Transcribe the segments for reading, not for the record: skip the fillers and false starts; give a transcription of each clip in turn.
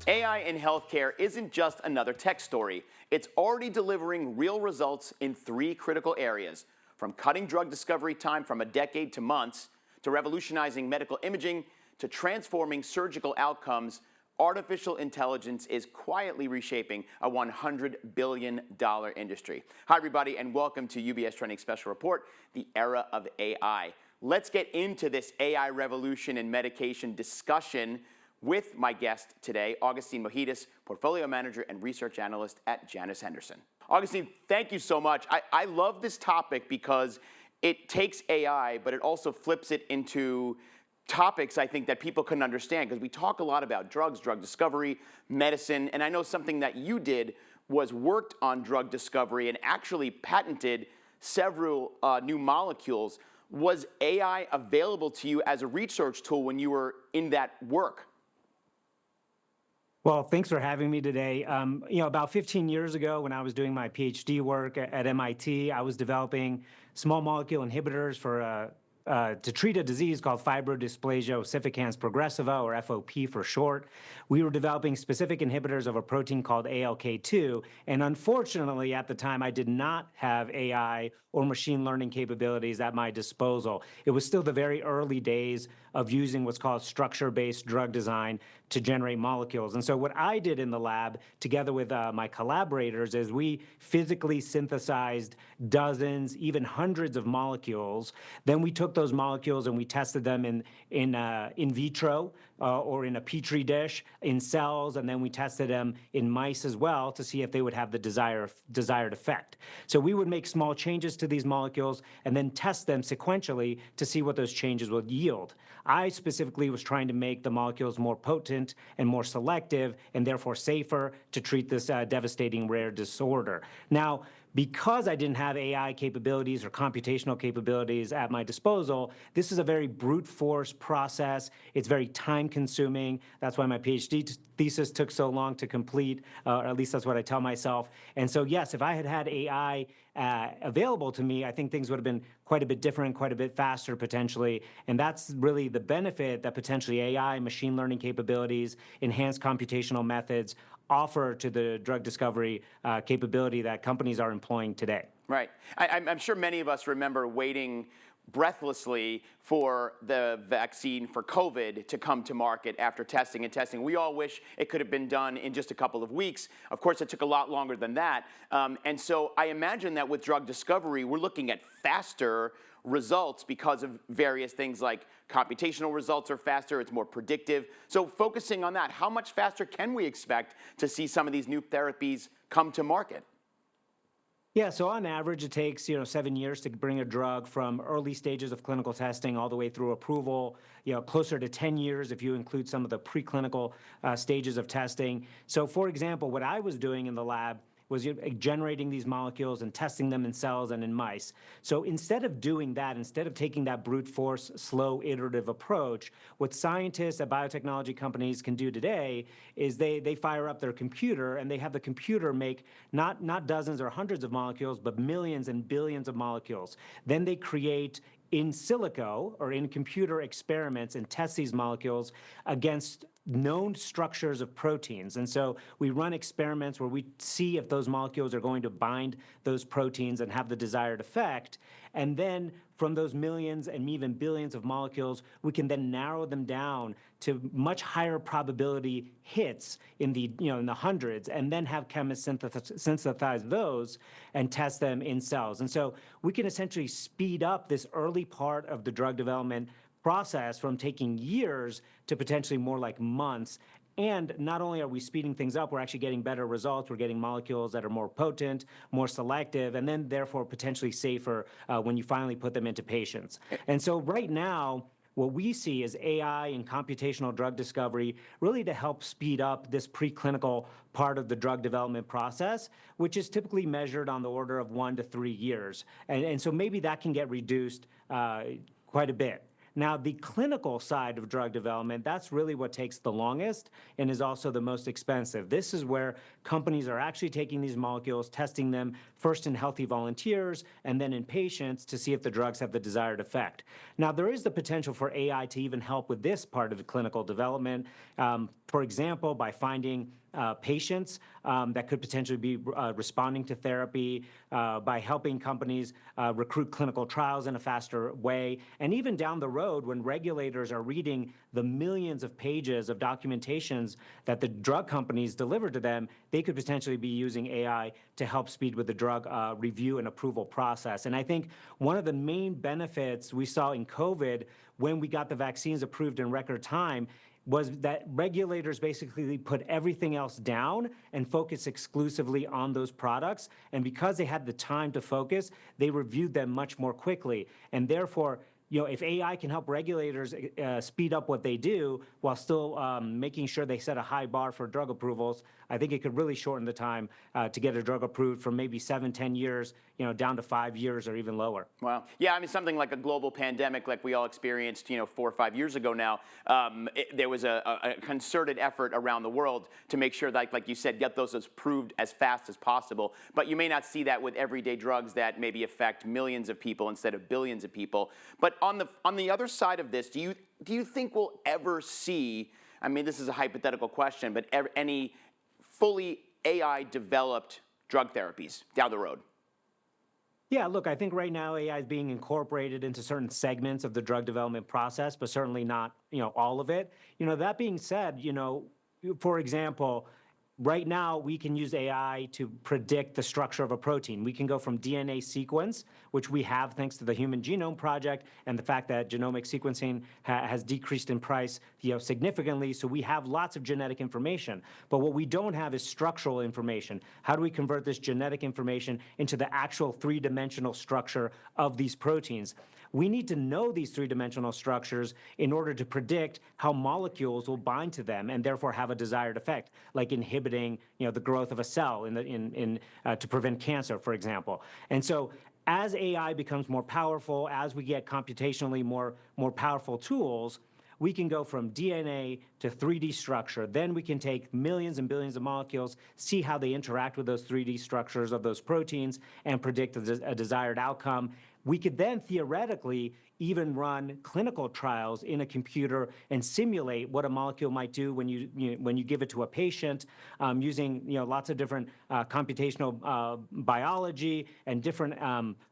AI in healthcare isn't just another tech story. It's already delivering real results in three critical areas, from cutting drug discovery time from a decade to months, to revolutionizing medical imaging, to transforming surgical outcomes. Artificial intelligence is quietly reshaping a $100 billion industry. Hi, everybody, and welcome to UBS Trending Special Report, the era of AI. Let's get into this AI revolution in medication discussion with my guest today, Agustin Mohedas, Portfolio Manager and Research Analyst at Janus Henderson. Augustine, thank you so much. I love this topic because it takes AI, but it also flips it into topics I think that people can understand, because we talk a lot about drugs, drug discovery, medicine, and I know something that you did was worked on drug discovery and actually patented several new molecules. Was AI available to you as a research tool when you were in that work? Well, thanks for having me today. About 15 years ago, when I was doing my PhD work at MIT, I was developing small molecule inhibitors to treat a disease called fibrodysplasia ossificans progressiva, or FOP for short. We were developing specific inhibitors of a protein called ALK2, and unfortunately, at the time, I did not have AI or machine learning capabilities at my disposal. It was still the very early days of using what's called structure-based drug design to generate molecules. And so what I did in the lab, together with my collaborators, is we physically synthesized dozens, even hundreds of molecules. Then we took those molecules and we tested them in vitro or in a petri dish, in cells, and then we tested them in mice as well to see if they would have the desired effect. So we would make small changes to these molecules and then test them sequentially to see what those changes would yield. I specifically was trying to make the molecules more potent and more selective and therefore safer to treat this devastating rare disorder. Now, because I didn't have AI capabilities or computational capabilities at my disposal, this is a very brute force process. It's very time consuming. That's why my PhD thesis took so long to complete, or at least that's what I tell myself. And so, yes, if I had had AI available to me, I think things would have been quite a bit different, quite a bit faster potentially. And that's really the benefit that potentially AI, machine learning capabilities, enhanced computational methods offer to the drug discovery capability that companies are employing today. Right. I'm sure many of us remember waiting breathlessly for the vaccine for COVID to come to market after testing and testing. We all wish it could have been done in just a couple of weeks. Of course, it took a lot longer than that. And so I imagine that with drug discovery, we're looking at faster results because of various things like computational results are faster, it's more predictive. So focusing on that, how much faster can we expect to see some of these new therapies come to market? Yeah, so on average, it takes 7 years to bring a drug from early stages of clinical testing all the way through approval. Closer to 10 years if you include some of the preclinical stages of testing. So, for example, what I was doing in the lab was generating these molecules and testing them in cells and in mice. So instead of doing that, instead of taking that brute force, slow, iterative approach, what scientists at biotechnology companies can do today is they fire up their computer and they have the computer make not dozens or hundreds of molecules, but millions and billions of molecules. Then they create in silico or in computer experiments and test these molecules against known structures of proteins. And so we run experiments where we see if those molecules are going to bind those proteins and have the desired effect. And then from those millions and even billions of molecules, we can then narrow them down to much higher probability hits in the hundreds, and then have chemists synthesize those and test them in cells. And so we can essentially speed up this early part of the drug development process from taking years to potentially more like months. And not only are we speeding things up, we're actually getting better results. We're getting molecules that are more potent, more selective, and then therefore potentially safer when you finally put them into patients. And so right now, what we see is AI and computational drug discovery really to help speed up this preclinical part of the drug development process, which is typically measured on the order of 1 to 3 years. And so maybe that can get reduced quite a bit. Now, the clinical side of drug development, that's really what takes the longest and is also the most expensive. This is where companies are actually taking these molecules, testing them first in healthy volunteers and then in patients to see if the drugs have the desired effect. Now, there is the potential for AI to even help with this part of the clinical development. For example, by finding patients that could potentially be responding to therapy, by helping companies recruit clinical trials in a faster way. And even down the road, when regulators are reading the millions of pages of documentations that the drug companies deliver to them, they could potentially be using AI to help speed with the drug review and approval process. And I think one of the main benefits we saw in COVID when we got the vaccines approved in record time was that regulators basically put everything else down and focused exclusively on those products. And because they had the time to focus, they reviewed them much more quickly. And therefore, if AI can help regulators speed up what they do while still making sure they set a high bar for drug approvals, I think it could really shorten the time to get a drug approved from maybe 7-10 years, down to 5 years or even lower. Wow. Yeah, I mean, something like a global pandemic like we all experienced, 4 or 5 years ago now, there was a concerted effort around the world to make sure that, like you said, get those approved as fast as possible. But you may not see that with everyday drugs that maybe affect millions of people instead of billions of people. But on the other side of this, do you think we'll ever see, I mean, this is a hypothetical question, but any fully AI-developed drug therapies down the road? Yeah, look, I think right now AI is being incorporated into certain segments of the drug development process, but certainly not, all of it. That being said, for example, right now we can use AI to predict the structure of a protein. We can go from DNA sequence, which we have thanks to the Human Genome Project and the fact that genomic sequencing has decreased in price, significantly. So we have lots of genetic information. But what we don't have is structural information. How do we convert this genetic information into the actual three-dimensional structure of these proteins? We need to know these three-dimensional structures in order to predict how molecules will bind to them and therefore have a desired effect, like inhibiting, the growth of a cell to prevent cancer, for example. And so as AI becomes more powerful, as we get computationally more powerful tools, we can go from DNA to 3D structure. Then we can take millions and billions of molecules, see how they interact with those 3D structures of those proteins, and predict a desired outcome. We could then theoretically even run clinical trials in a computer and simulate what a molecule might do when you give it to a patient, using lots of different computational biology and different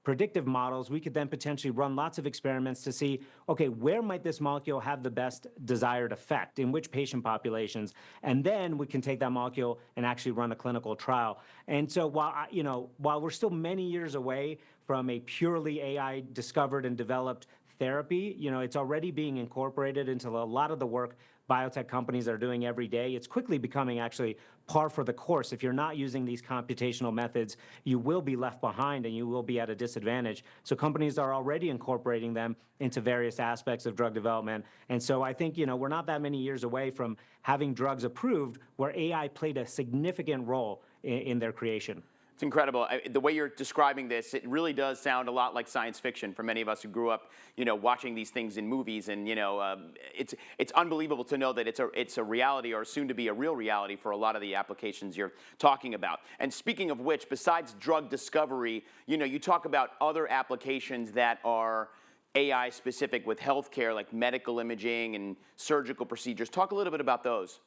predictive models. We could then potentially run lots of experiments to see, okay, where might this molecule have the best desired effect, in which patient populations, and then we can take that molecule and actually run a clinical trial. And so while we're still many years away from a purely AI discovered and developed therapy, it's already being incorporated into a lot of the work biotech companies are doing every day. It's quickly becoming actually par for the course. If you're not using these computational methods, you will be left behind and you will be at a disadvantage. So companies are already incorporating them into various aspects of drug development. And so I think, we're not that many years away from having drugs approved where AI played a significant role in their creation. It's incredible. The way you're describing this, it really does sound a lot like science fiction for many of us who grew up, watching these things in movies. And, it's unbelievable to know that it's a reality, or soon to be a real reality, for a lot of the applications you're talking about. And speaking of which, besides drug discovery, you talk about other applications that are AI specific with healthcare, like medical imaging and surgical procedures. Talk a little bit about those.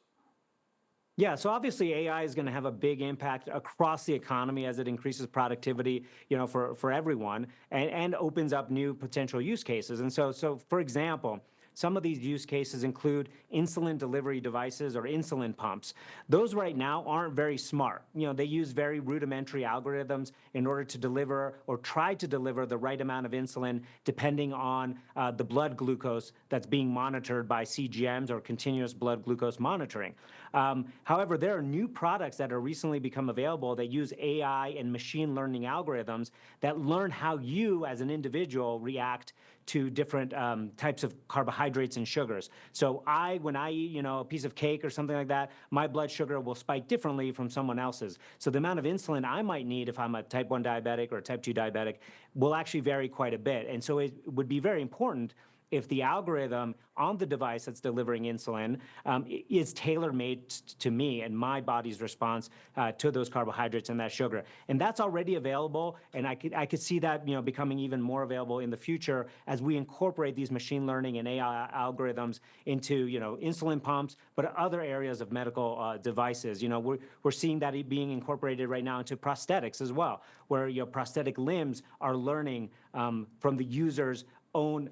Yeah, so obviously AI is going to have a big impact across the economy as it increases productivity, for everyone, and opens up new potential use cases. And so for example, some of these use cases include insulin delivery devices or insulin pumps. Those right now aren't very smart. They use very rudimentary algorithms in order to deliver or try to deliver the right amount of insulin depending on the blood glucose that's being monitored by CGMs or continuous blood glucose monitoring. However, there are new products that are recently become available that use AI and machine learning algorithms that learn how you as an individual react to different types of carbohydrates and sugars. So when I eat, a piece of cake or something like that, my blood sugar will spike differently from someone else's. So the amount of insulin I might need if I'm a type 1 diabetic or a type 2 diabetic will actually vary quite a bit. And so it would be very important if the algorithm on the device that's delivering insulin is tailor-made to me and my body's response to those carbohydrates and that sugar. And that's already available, and I could see that becoming even more available in the future as we incorporate these machine learning and AI algorithms into insulin pumps, but other areas of medical devices. We're seeing that being incorporated right now into prosthetics as well, where prosthetic limbs are learning from the user's own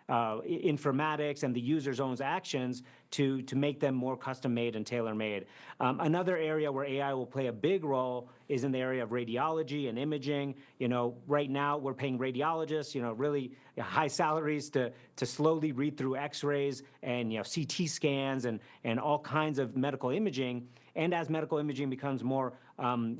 informatics and the user's own actions to make them more custom-made and tailor-made. Another area where AI will play a big role is in the area of radiology and imaging. Right now we're paying radiologists, really high salaries to slowly read through X-rays and CT scans and all kinds of medical imaging. And as medical imaging becomes more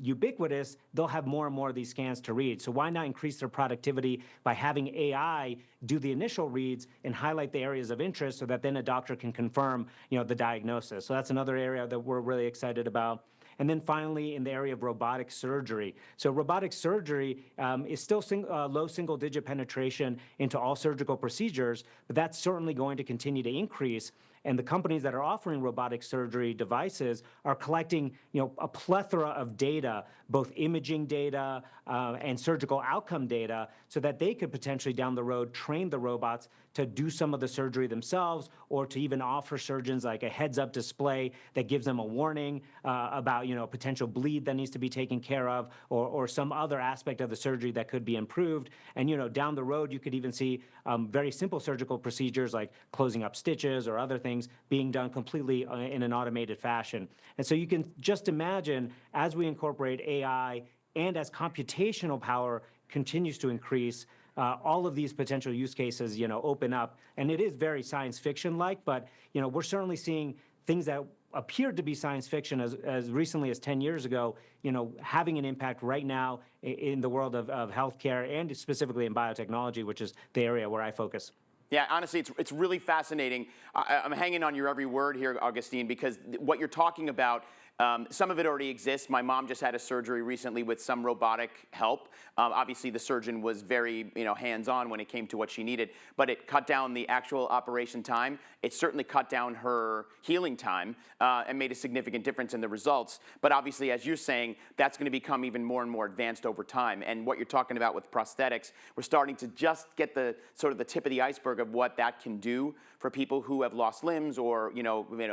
ubiquitous, they'll have more and more of these scans to read. So why not increase their productivity by having AI do the initial reads and highlight the areas of interest so that then a doctor can confirm the diagnosis. So that's another area that we're really excited about. And then finally, in the area of robotic surgery. So robotic surgery is still low single-digit penetration into all surgical procedures, but that's certainly going to continue to increase. And the companies that are offering robotic surgery devices are collecting, a plethora of data, both imaging data and surgical outcome data, so that they could potentially down the road train the robots to do some of the surgery themselves, or to even offer surgeons like a heads-up display that gives them a warning about, potential bleed that needs to be taken care of, or some other aspect of the surgery that could be improved. And, down the road, you could even see very simple surgical procedures like closing up stitches or other things being done completely in an automated fashion. And so you can just imagine, as we incorporate AI and as computational power continues to increase, all of these potential use cases, open up. And it is very science fiction-like, but, we're certainly seeing things that appeared to be science fiction as recently as 10 years ago, having an impact right now in the world of healthcare and specifically in biotechnology, which is the area where I focus. Yeah, honestly, it's really fascinating. I'm hanging on your every word here, Agustin, because what you're talking about, some of it already exists. My mom just had a surgery recently with some robotic help. Obviously, the surgeon was very, hands-on when it came to what she needed, but it cut down the actual operation time. It certainly cut down her healing time and made a significant difference in the results. But obviously, as you're saying, that's going to become even more and more advanced over time. And what you're talking about with prosthetics, we're starting to just get the sort of the tip of the iceberg of what that can do for people who have lost limbs, or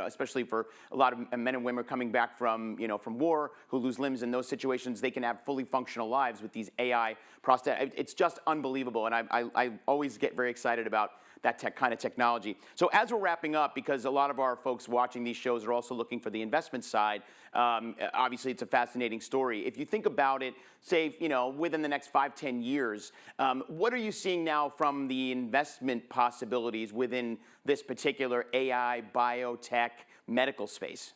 especially for a lot of men and women coming back from war who lose limbs. In those situations, they can have fully functional lives with these AI prosthetics. It's just unbelievable, and I always get very excited about that kind of technology. So as we're wrapping up, because a lot of our folks watching these shows are also looking for the investment side, obviously it's a fascinating story. If you think about it, say, within the next 5-10 years, what are you seeing now from the investment possibilities within this particular AI, biotech, medical space?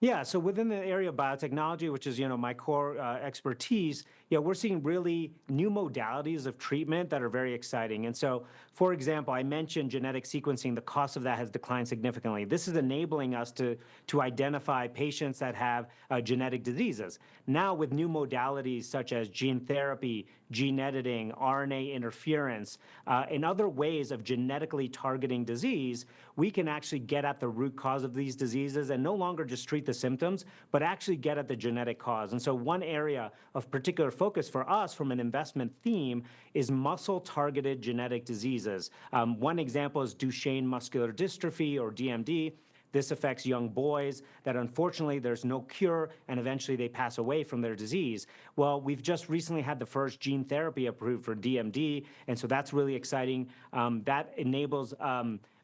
Yeah, so within the area of biotechnology, which is my core expertise, we're seeing really new modalities of treatment that are very exciting. And so, for example, I mentioned genetic sequencing. The cost of that has declined significantly. This is enabling us to identify patients that have genetic diseases. Now, with new modalities such as gene therapy, gene editing, RNA interference, and other ways of genetically targeting disease, we can actually get at the root cause of these diseases and no longer just treat the symptoms, but actually get at the genetic cause. And so one area of particular focus for us from an investment theme is muscle-targeted genetic diseases. One example is Duchenne muscular dystrophy, or DMD. This affects young boys that unfortunately there's no cure, and eventually they pass away from their disease. Well, we've just recently had the first gene therapy approved for DMD, and so that's really exciting. That enables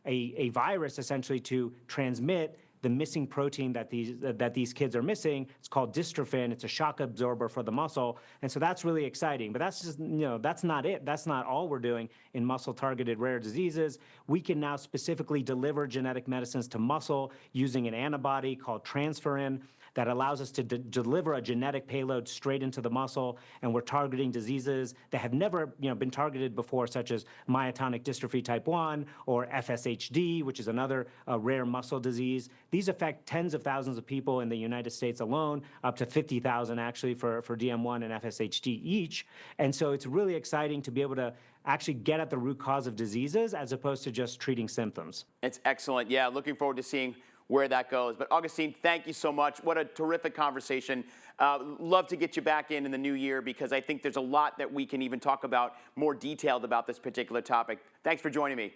a virus essentially to transmit the missing protein that these kids are missing. It's called dystrophin. It's a shock absorber for the muscle, and so that's really exciting. But that's just that's not it. That's not all we're doing in muscle-targeted rare diseases. We can now specifically deliver genetic medicines to muscle using an antibody called transferrin that allows us to deliver a genetic payload straight into the muscle, and we're targeting diseases that have never been targeted before, such as myotonic dystrophy type 1 or FSHD, which is another rare muscle disease these affect tens of thousands of people in the United States alone, up to 50,000 actually for DM1 and FSHD each. And so it's really exciting to be able to actually get at the root cause of diseases as opposed to just treating symptoms. It's excellent. Yeah, looking forward to seeing where that goes. But Agustin, thank you so much. What a terrific conversation. Love to get you back in the new year because I think there's a lot that we can even talk about more detailed about this particular topic. Thanks for joining me.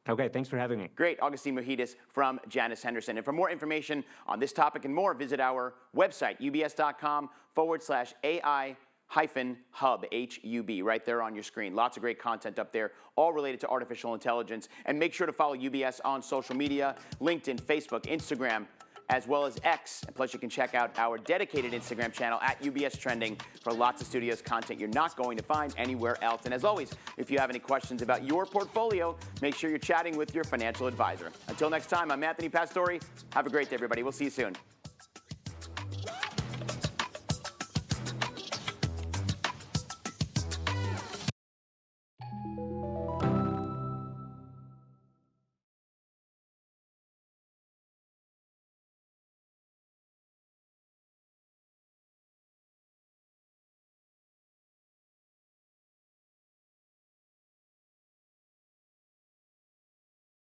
Okay, thanks for having me. Great, Agustin Mohedas from Janus Henderson. And for more information on this topic and more, visit our website, ubs.com/AI-hub, HUB, right there on your screen. Lots of great content up there, all related to artificial intelligence. And make sure to follow UBS on social media, LinkedIn, Facebook, Instagram, as well as X. And plus, you can check out our dedicated Instagram channel at UBS Trending for lots of studios content you're not going to find anywhere else. And as always, if you have any questions about your portfolio, make sure you're chatting with your financial advisor. Until next time, I'm Anthony Pastore. Have a great day, everybody. We'll see you soon.